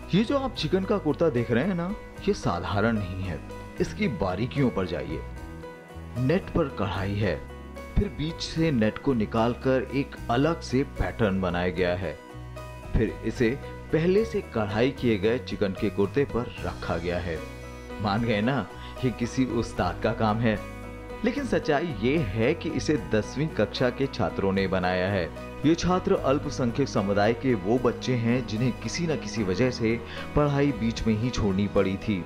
ये जो आप चिकन का कुर्ता देख रहे हैं ना, ये साधारण नहीं है। इसकी बारीकियों पर जाइए। नेट पर कढ़ाई है, फिर बीच से नेट को निकालकर एक अलग से पैटर्न बनाया गया है, फिर इसे पहले से कढ़ाई किए गए चिकन के कुर्ते पर रखा गया है। मान गए ना, ये किसी उस्ताद का काम है। लेकिन सच्चाई ये है कि इसे 10वीं कक्षा के छात्रों ने बनाया है। ये छात्र अल्पसंख्यक समुदाय के वो बच्चे हैं जिन्हें किसी न किसी वजह से पढ़ाई बीच में ही छोड़नी पड़ी थी।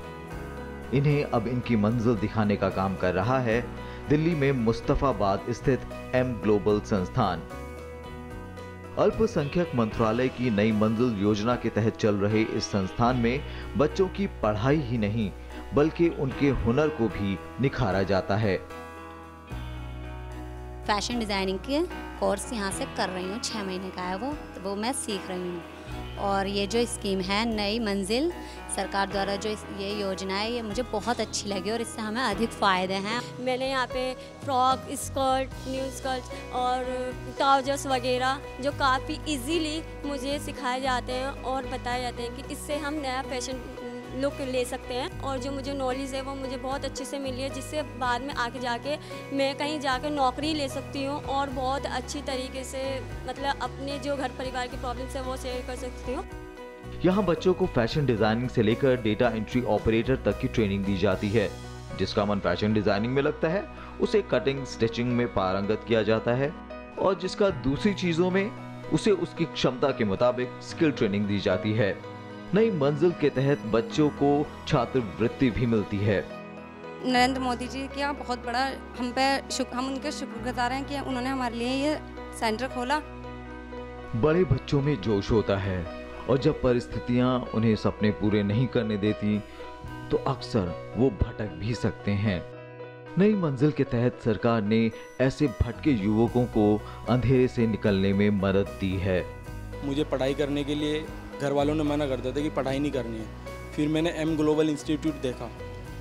इन्हें अब इनकी मंजिल दिखाने का काम कर रहा है दिल्ली में मुस्तफाबाद स्थित एम ग्लोबल संस्थान। अल्पसंख्यक मंत्रालय की नई मंजिल योजना के तहत चल रहे इस संस्थान में बच्चों की पढ़ाई ही नहीं बल्कि उनके हुनर को भी निखारा जाता है। फैशन डिज़ाइनिंग के कोर्स यहाँ से कर रही हूँ, 6 महीने का है वो मैं सीख रही हूँ। और ये जो स्कीम है नई मंजिल सरकार द्वारा जो ये योजना है, ये मुझे बहुत अच्छी लगी और इससे हमें अधिक फ़ायदे हैं। मैंने यहाँ पे फ्रॉक, स्कर्ट, न्यू स्कर्ट और ट्राउजर्स वगैरह जो काफ़ी इजीली मुझे सिखाए जाते हैं और बताए जाते हैं कि इससे हम नया फैशन लुक ले सकते हैं। और जो मुझे नॉलेज है वो मुझे बहुत अच्छे से मिली है, जिससे बाद में आके जाके मैं कहीं जाके नौकरी ले सकती हूँ और बहुत अच्छी तरीके से मतलब अपने जो घर परिवार की प्रॉब्लम्स है वो शेयर कर सकती हूँ। यहाँ बच्चों को फैशन डिजाइनिंग से लेकर डेटा एंट्री ऑपरेटर तक की ट्रेनिंग दी जाती है। जिसका मन फैशन डिजाइनिंग में लगता है उसे कटिंग स्टिचिंग में पारंगत किया जाता है और जिसका दूसरी चीजों में उसे उसकी क्षमता के मुताबिक स्किल ट्रेनिंग दी जाती है। नई मंजिल के तहत बच्चों को छात्रवृत्ति भी मिलती है। नरेंद्र मोदी जी का बहुत बड़ा हम उनके शुक्रगुजार हैं कि उन्होंने हमारे लिए ये सेंटर खोला। बड़े बच्चों में जोश होता है और जब परिस्थितियां उन्हें सपने पूरे नहीं करने देती तो अक्सर वो भटक भी सकते हैं। नई मंजिल के तहत सरकार ने ऐसे भटके युवकों को अंधेरे से निकलने में मदद दी है। मुझे पढ़ाई करने के लिए घर वालों ने मना कर दिया था कि पढ़ाई नहीं करनी है। फिर मैंने एम ग्लोबल इंस्टीट्यूट देखा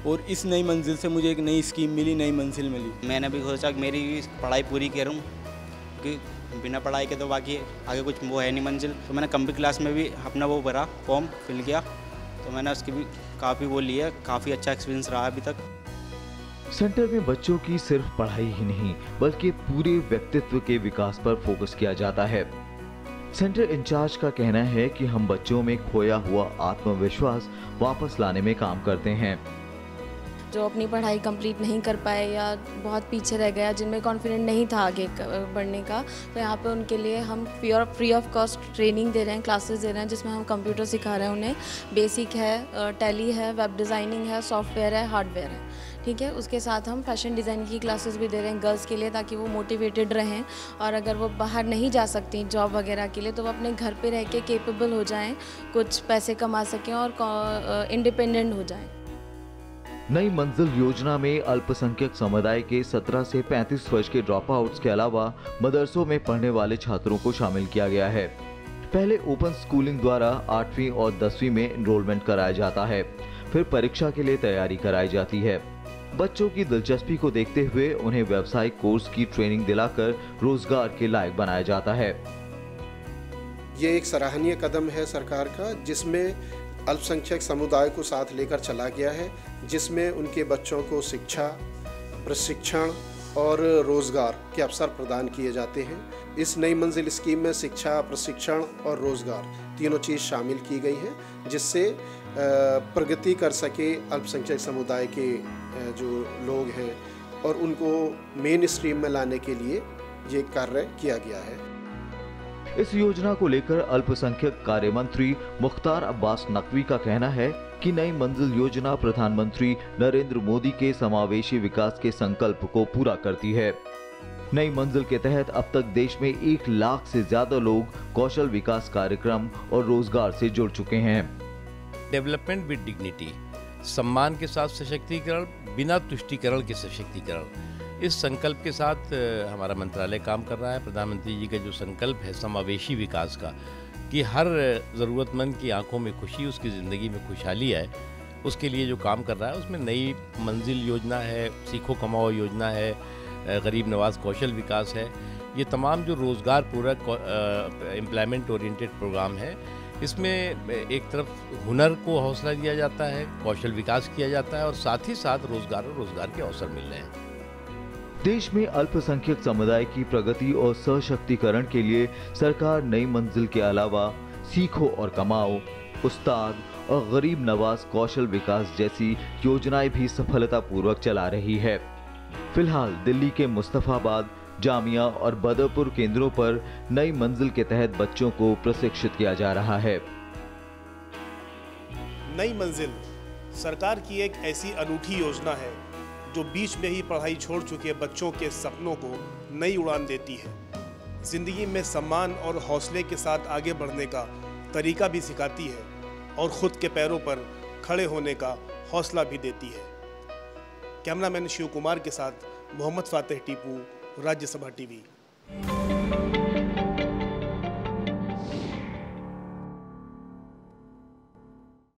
और इस नई मंजिल से मुझे एक नई स्कीम मिली, नई मंजिल मिली। मैंने भी सोचा कि मेरी पढ़ाई पूरी करूं कि बिना पढ़ाई के तो बाकी आगे कुछ वो है नहीं मंजिल। तो मैंने कंप्यूटर क्लास में भी अपना वो भरा, फॉर्म फिल किया, तो मैंने उसकी भी काफ़ी वो ली है, काफ़ी अच्छा एक्सपीरियंस रहा अभी तक। सेंटर में बच्चों की सिर्फ पढ़ाई ही नहीं बल्कि पूरे व्यक्तित्व के विकास पर फोकस किया जाता है। सेंटर इंचार्ज का कहना है कि हम बच्चों में खोया हुआ आत्मविश्वास वापस लाने में काम करते हैं। जो अपनी पढ़ाई कंप्लीट नहीं कर पाए या बहुत पीछे रह गया, जिनमें कॉन्फिडेंट नहीं था आगे बढ़ने का, तो यहाँ पे उनके लिए हम फ्री ऑफ कॉस्ट ट्रेनिंग दे रहे हैं, क्लासेस दे रहे हैं, जिसमें हम कंप्यूटर सिखा रहे हैं उन्हें। बेसिक है, टैली है, वेब डिज़ाइनिंग है, सॉफ्टवेयर है, हार्डवेयर है, ठीक है। उसके साथ हम फैशन डिज़ाइन की क्लासेस भी दे रहे हैं गर्ल्स के लिए, ताकि वो मोटिवेटेड रहें और अगर वो बाहर नहीं जा सकती जॉब वगैरह के लिए तो वो अपने घर पे रह के केपेबल हो जाएं, कुछ पैसे कमा सकें और इंडिपेंडेंट हो जाएं। नई मंजिल योजना में अल्पसंख्यक समुदाय के 17 से 35 वर्ष के ड्रॉप आउट्स के अलावा मदरसों में पढ़ने वाले छात्रों को शामिल किया गया है। पहले ओपन स्कूलिंग द्वारा 8वीं और 10वीं में एनरोलमेंट कराया जाता है, फिर परीक्षा के लिए तैयारी कराई जाती है। बच्चों की दिलचस्पी को देखते हुए उन्हें व्यावसायिक कोर्स की ट्रेनिंग दिलाकर रोजगार के लायक बनाया जाता है। ये एक सराहनीय कदम है सरकार का, जिसमें अल्पसंख्यक समुदाय को साथ लेकर चला गया है, जिसमें उनके बच्चों को शिक्षा, प्रशिक्षण और रोजगार के अवसर प्रदान किए जाते हैं। इस नई मंजिल स्कीम में शिक्षा, प्रशिक्षण और रोजगार तीनों चीज़ शामिल की गई हैं, जिससे प्रगति कर सके अल्पसंख्यक समुदाय के जो लोग हैं और उनको मेन स्ट्रीम में लाने के लिए ये कार्य किया गया है। इस योजना को लेकर अल्पसंख्यक कार्य मंत्री मुख्तार अब्बास नकवी का कहना है कि नई मंजिल योजना प्रधानमंत्री नरेंद्र मोदी के समावेशी विकास के संकल्प को पूरा करती है। नई मंजिल के तहत अब तक देश में 1 लाख से ज्यादा लोग कौशल विकास कार्यक्रम और रोजगार से जुड़ चुके हैं। डेवलपमेंट विद डिग्निटी, सम्मान के साथ सशक्तिकरण, बिना तुष्टीकरण के सशक्तिकरण, इस संकल्प के साथ हमारा मंत्रालय काम कर रहा है। प्रधानमंत्री जी का जो संकल्प है समावेशी विकास का, कि हर ज़रूरतमंद की आंखों में खुशी, उसकी ज़िंदगी में खुशहाली है, उसके लिए जो काम कर रहा है उसमें नई मंजिल योजना है, सीखो कमाओ योजना है, गरीब नवाज कौशल विकास है, ये तमाम जो रोज़गार पूरक एम्प्लॉयमेंट ओरिएंटेड प्रोग्राम है, इसमें एक तरफ हुनर को हौसला दिया जाता है, कौशल विकास किया जाता है और साथ ही साथ रोजगार और रोजगार के अवसर मिल रहे हैं। देश में अल्पसंख्यक समुदाय की प्रगति और सशक्तिकरण के लिए सरकार नई मंजिल के अलावा सीखो और कमाओ, उस्ताद और गरीब नवाज कौशल विकास जैसी योजनाएं भी सफलतापूर्वक चला रही है। फिलहाल दिल्ली के मुस्तफाबाद, जामिया और बदरपुर केंद्रों पर नई मंजिल के तहत बच्चों को प्रशिक्षित किया जा रहा है। नई मंजिल सरकार की एक ऐसी अनूठी योजना है जो बीच में ही पढ़ाई छोड़ चुके बच्चों के सपनों को नई उड़ान देती है, जिंदगी में सम्मान और हौसले के साथ आगे बढ़ने का तरीका भी सिखाती है और खुद के पैरों पर खड़े होने का हौसला भी देती है। कैमरामैन शिव कुमार के साथ मोहम्मद फातेह टीपू, राज्यसभा टीवी।